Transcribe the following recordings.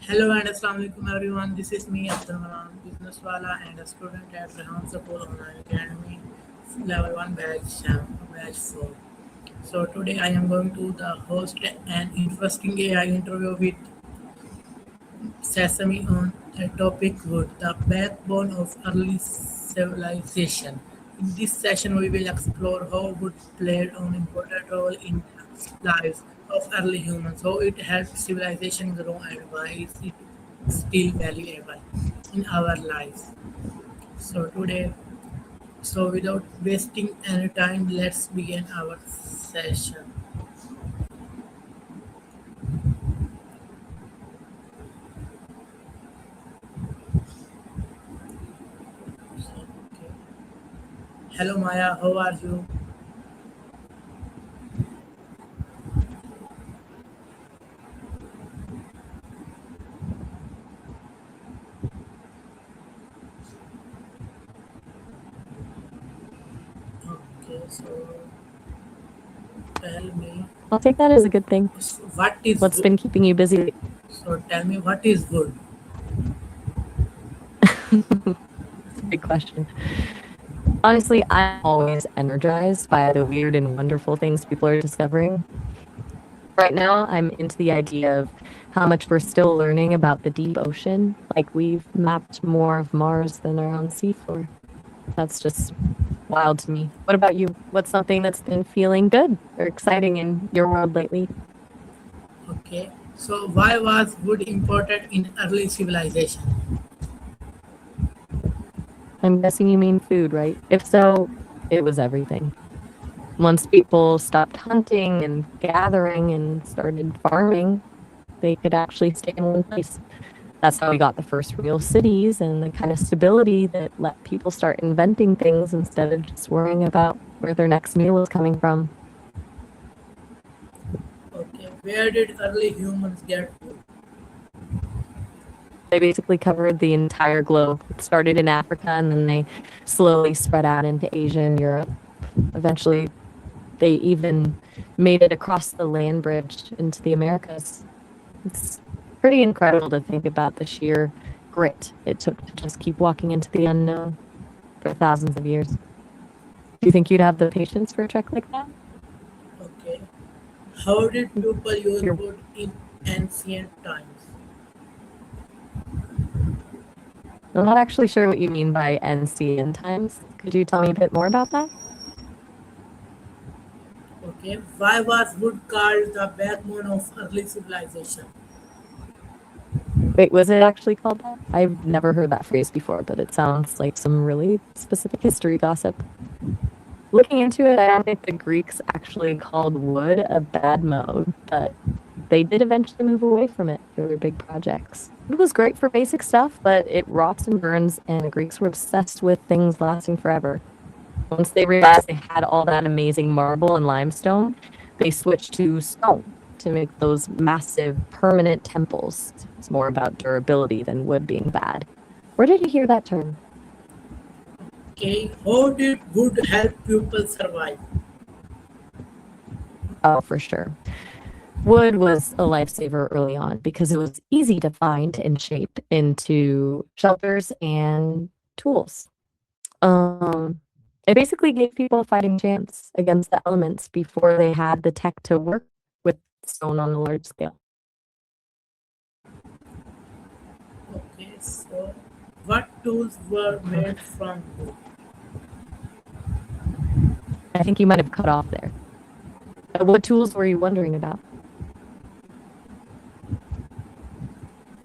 Hello and Assalamualaikum everyone. This is me Abdul Manan, business wala and a student at Rehan Online Academy, level 1 batch 4. So today I am going to the host an interesting AI interview with Sesame on the topic wood, the backbone of early civilization. In this session, we will explore how wood played an important role in the lives of early humans, how it helped civilization grow, and why is it still valuable in our lives. So today, without wasting any time, let's begin our session. So, okay. Hello Maya, how are you? Okay, so tell me. I'll take that as a good thing. What is What's good? been keeping you busy? So tell me what is good? That's a big question. Honestly, I'm always energized by the weird and wonderful things people are discovering. Right now, I'm into the idea of how much we're still learning about the deep ocean. Like, we've mapped more of Mars than our own seafloor. That's just wild to me. What about you? What's something that's been feeling good or exciting in your world lately? Okay. So why was wood important in early civilization? I'm guessing you mean food, right? If so, it was everything. Once people stopped hunting and gathering and started farming, they could actually stay in one place. That's how we got the first real cities and the kind of stability that let people start inventing things instead of just worrying about where their next meal was coming from. Okay. Where did early humans get wood? They basically covered the entire globe. It started in Africa and then they slowly spread out into Asia and Europe. Eventually, they even made it across the land bridge into the Americas. It's pretty incredible to think about the sheer grit it took to just keep walking into the unknown for thousands of years. Do you think you'd have the patience for a trek like that? Okay. How did people use You're, wood in ancient times? I'm not actually sure what you mean by NC times. Could you tell me a bit more about that? Okay. Why was wood called the backbone of early civilization? Wait, was it actually called that? I've never heard that phrase before, but it sounds like some really specific history gossip. Looking into it, I don't think the Greeks actually called wood a bad mode, but they did eventually move away from it for their big projects. It was great for basic stuff, but it rots and burns, and the Greeks were obsessed with things lasting forever. Once they realized they had all that amazing marble and limestone, they switched to stone to make those massive permanent temples. It's more about durability than wood being bad. Where did you hear that term? Okay. How did wood help people survive? Oh, for sure. Wood was a lifesaver early on because it was easy to find and shape into shelters and tools. Um, it basically gave people a fighting chance against the elements before they had the tech to work with stone on a large scale. Okay. So what tools were made from wood? I think you might have cut off there. What tools were you wondering about?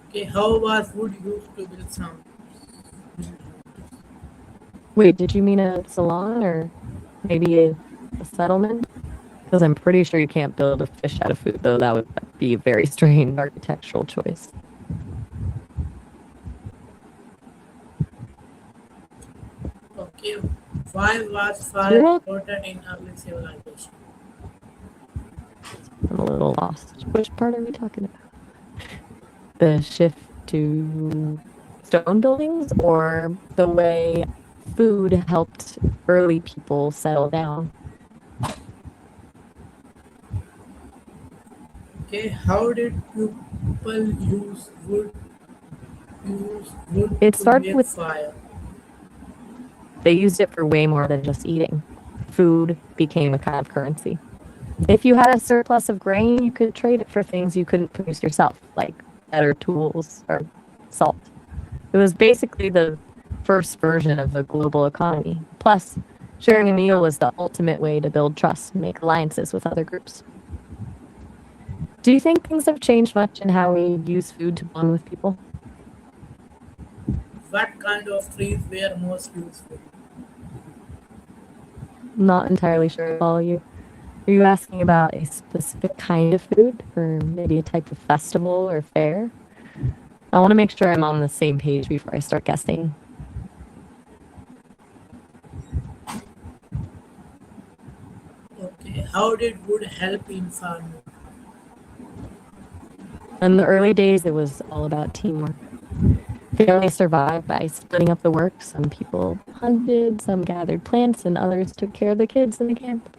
Okay. How was wood used to build sound? Wait, did you mean a salon or maybe a settlement? Because I'm pretty sure you can't build a fish out of food, though that would be a very strange architectural choice. Okay. Why was You're fire welcome. important in early civilization? I'm a little lost. Which part are we talking about? The shift to stone buildings or the way food helped early people settle down? Okay, how did people use wood It to started make with fire? they used it for way more than just eating. Food became a kind of currency. If you had a surplus of grain, you could trade it for things you couldn't produce yourself, like better tools or salt. It was basically the first version of a global economy. Plus, sharing a meal was the ultimate way to build trust and make alliances with other groups. Do you think things have changed much in how we use food to bond with people? What kind of trees were most useful? Not entirely sure I follow you. Are you asking about a specific kind of food or maybe a type of festival or fair? I want to make sure I'm on the same page before I start guessing. Okay, how did wood help in farming? In the early days, it was all about teamwork. Families survived by splitting up the work. Some people hunted, some gathered plants, and others took care of the kids in the camp.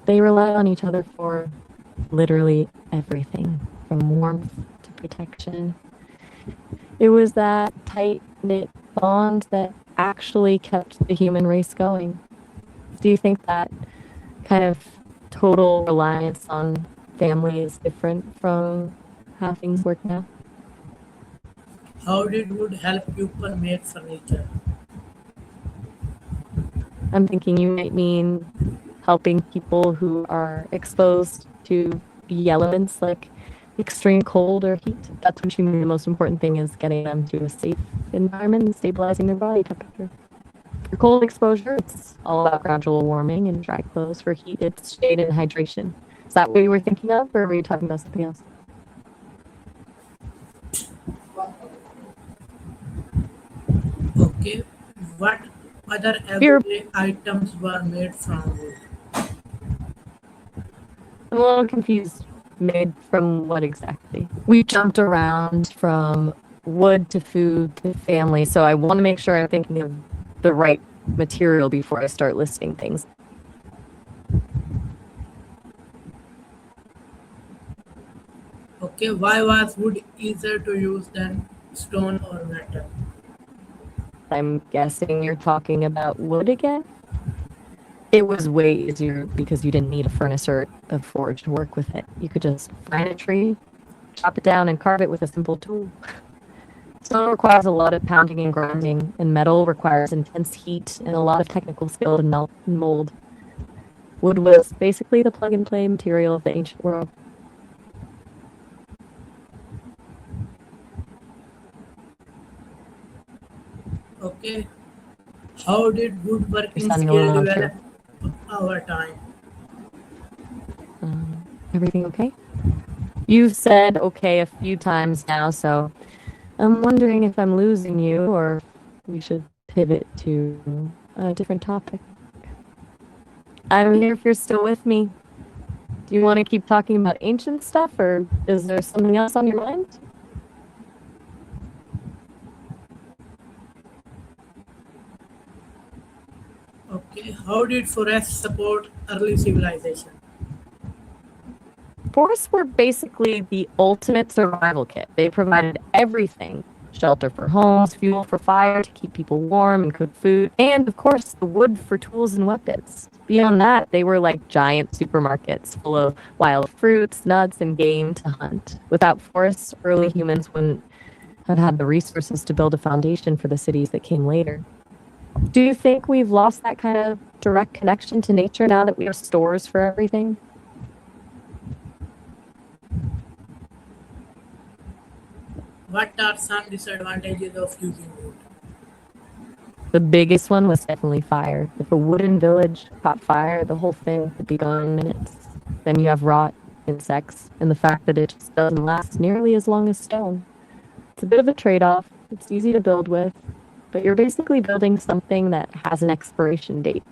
They relied on each other for literally everything, from warmth to protection. It was that tight knit bond that actually kept the human race going. Do you think that kind of total reliance on family is different from how things work now? How did wood help people make furniture? I'm thinking you might mean helping people who are exposed to the elements like extreme cold or heat. That's what you mean. The most important thing is getting them to a safe environment and stabilizing their body temperature. For cold exposure, it's all about gradual warming, and dry clothes for heat, it's shade and hydration. Is that what you were thinking of, or were you talking about something else? Okay, what other You're everyday items were made from wood? I'm a little confused. Made from what exactly? We jumped around from wood to food to family, so I want to make sure I'm thinking of the right material before I start listing things. Okay, why was wood easier to use than stone or metal? I'm guessing you're talking about wood again? It was way easier because you didn't need a furnace or a forge to work with it. You could just find a tree, chop it down, and carve it with a simple tool. Stone requires a lot of pounding and grinding, and metal requires intense heat and a lot of technical skill to melt and mold. Wood was basically the plug and play material of the ancient world. Okay, how did You're woodworking sounding a skill little develop unsure. over time? Everything okay? You've said okay a few times now, so I'm wondering if I'm losing you or if we should pivot to a different topic. I'm here if you're still with me. Do you want to keep talking about ancient stuff, or is there something else on your mind? Okay, how did forests support early civilization? Forests were basically the ultimate survival kit. They provided everything: shelter for homes, fuel for fire to keep people warm and cook food, and of course, the wood for tools and weapons. Beyond that, they were like giant supermarkets full of wild fruits, nuts, and game to hunt. Without forests, early humans wouldn't have had the resources to build a foundation for the cities that came later. Do you think we've lost that kind of direct connection to nature now that we have stores for everything? What are some disadvantages of using wood? The biggest one was definitely fire. If a wooden village caught fire, the whole thing would be gone in minutes. Then you have rot, insects, and the fact that it just doesn't last nearly as long as stone. It's a bit of a trade off. It's easy to build with, but you're basically building something that has an expiration date.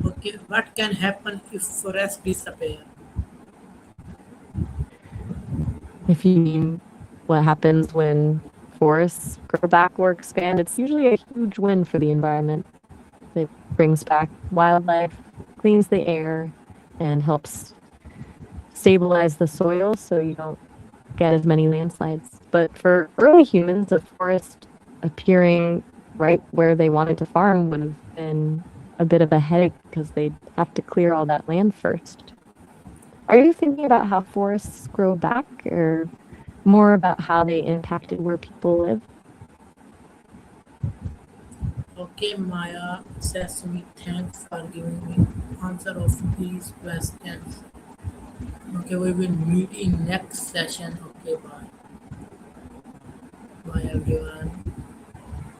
Okay, what can happen if forests disappear? If you mean what happens when forests grow back or expand, it's usually a huge win for the environment. It brings back wildlife, cleans the air and helps stabilize the soil so you don't get as many landslides. But for early humans, a forest appearing right where they wanted to farm would have been a bit of a headache because they'd have to clear all that land first. Are you thinking about how forests grow back or more about how they impacted where people live? Okay, Maya, Sesame, thanks for giving me answer of these questions. Okay, we will meet in next session. Okay, bye. Bye everyone.